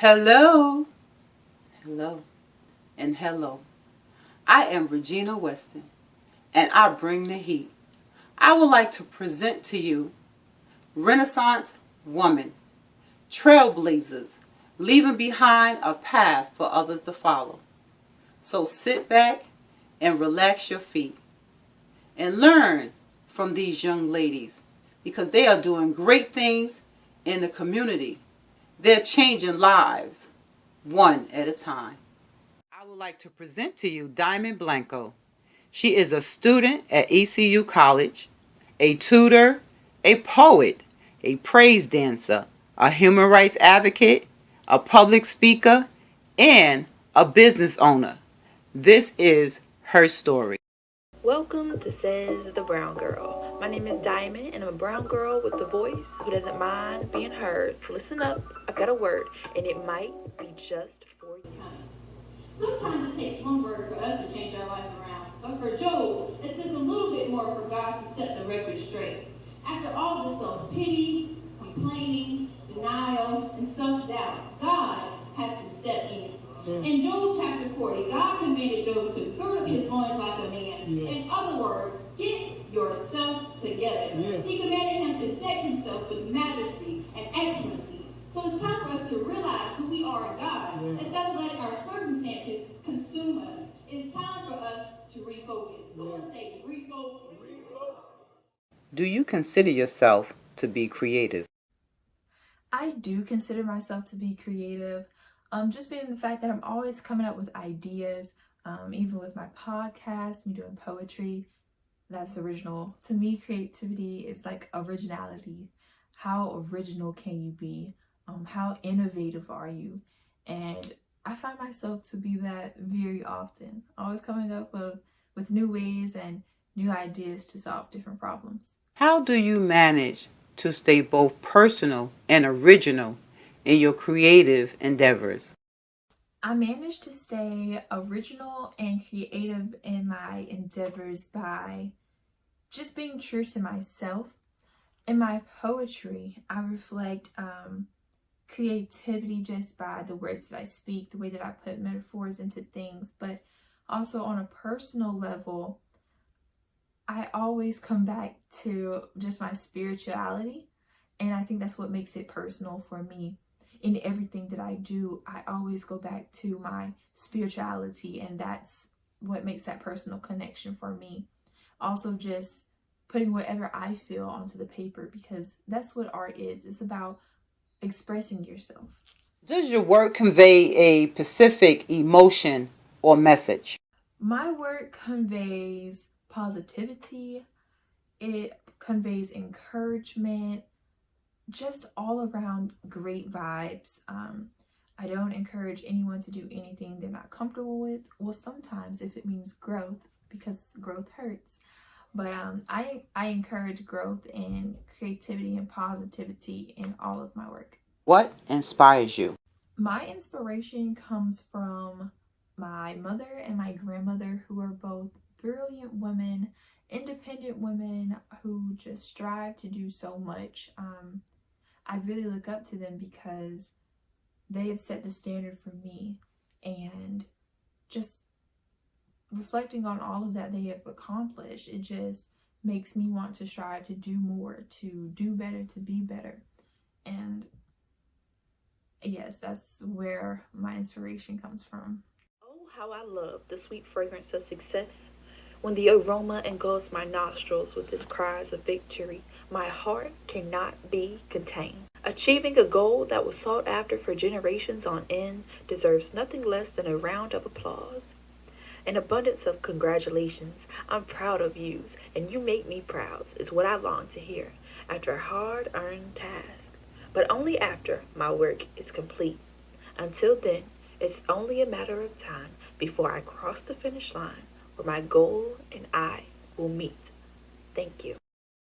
Hello, hello, and hello. I am Regina Weston, and I bring the heat. I would like to present to you Renaissance women, trailblazers, leaving behind a path for others to follow. So sit back and relax your feet and learn from these young ladies because they are doing great things in the community. They're changing lives one at a time. I would like to present to you Dymon Blango. She is a student at ECU College, a tutor, a poet, a praise dancer, a human rights advocate, a public speaker, and a business owner. This is her story. Welcome to Says the Brown Girl. My name is Dymon, and I'm a brown girl with a voice who doesn't mind being heard. So listen up, I've got a word, and it might be just for you. Sometimes it takes one word for us to change our life around, but for Job, it took a little bit more for God to set the record straight. After all this self-pity, complaining, denial, and self-doubt, God had to step in. In Job chapter 40, God commanded Job to gird up his loins like a man. In other words, get yourself together. He commanded him to deck himself with majesty and excellency. So it's time for us to realize who we are in God. Instead of letting our circumstances consume us, it's time for us to refocus. I want to say refocus. Do you consider yourself to be creative? I do consider myself to be creative. Just being the fact that I'm always coming up with ideas, even with my podcast, me doing poetry, that's original. To me, creativity is like originality. How original can you be? How innovative are you? And I find myself to be that very often, always coming up with new ways and new ideas to solve different problems. How do you manage to stay both personal and original in your creative endeavors? I managed to stay original and creative in my endeavors by just being true to myself. In my poetry, I reflect creativity just by the words that I speak, the way that I put metaphors into things, but also on a personal level, I always come back to just my spirituality, and I think that's what makes it personal for me. In everything that I do, I always go back to my spirituality, and that's what makes that personal connection for me. Also, just putting whatever I feel onto the paper, because that's what art is. It's about expressing yourself. Does your work convey a specific emotion or message? My work conveys positivity, it conveys encouragement, just all around great vibes. I don't encourage anyone to do anything they're not comfortable with. Well, sometimes if it means growth, because growth hurts. But I encourage growth and creativity and positivity in all of my work. What inspires you? My inspiration comes from my mother and my grandmother, who are both brilliant women, independent women who just strive to do so much. I really look up to them because they have set the standard for me, and just reflecting on all of that they have accomplished, it just makes me want to strive to do more, to do better, to be better. And yes, that's where my inspiration comes from. Oh, how I love the sweet fragrance of success. When the aroma engulfs my nostrils with its cries of victory, my heart cannot be contained. Achieving a goal that was sought after for generations on end deserves nothing less than a round of applause. An abundance of congratulations. I'm proud of yous, and you make me proud, is what I long to hear after a hard-earned task, but only after my work is complete. Until then, it's only a matter of time before I cross the finish line where my goal and I will meet. Thank you.